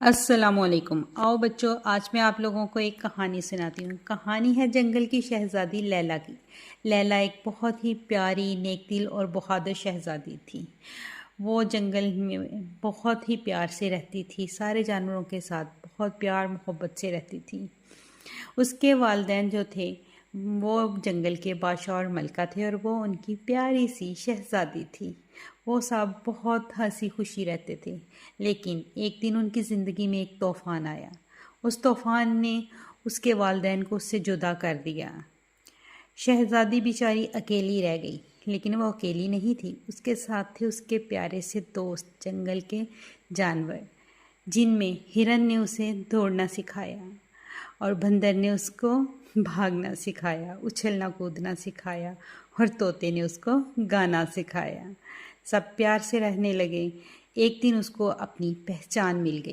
अस्सलामुअलैकुम। आओ बच्चों, आज मैं आप लोगों को एक कहानी सुनाती हूँ। कहानी है जंगल की शहज़ादी लैला की। लैला एक बहुत ही प्यारी, नेक दिल और बहादुर शहज़ादी थी। वो जंगल में बहुत ही प्यार से रहती थी, सारे जानवरों के साथ बहुत प्यार मोहब्बत से रहती थी। उसके वालिदैन जो थे वो जंगल के बादशाह और मलका थे और वो उनकी प्यारी सी शहज़ादी थी। वो सब बहुत हंसी खुशी रहते थे। लेकिन एक दिन उनकी ज़िंदगी में एक तूफ़ान आया। उस तूफ़ान ने उसके वालिदैन को उससे जुदा कर दिया। शहज़ादी बेचारी अकेली रह गई। लेकिन वो अकेली नहीं थी, उसके साथ थे उसके प्यारे से दोस्त जंगल के जानवर, जिनमें हिरन ने उसे दौड़ना सिखाया और बंदर ने उसको भागना सिखाया, उछलना कूदना सिखाया और तोते ने उसको गाना सिखाया। सब प्यार से रहने लगे। एक दिन उसको अपनी पहचान मिल गई।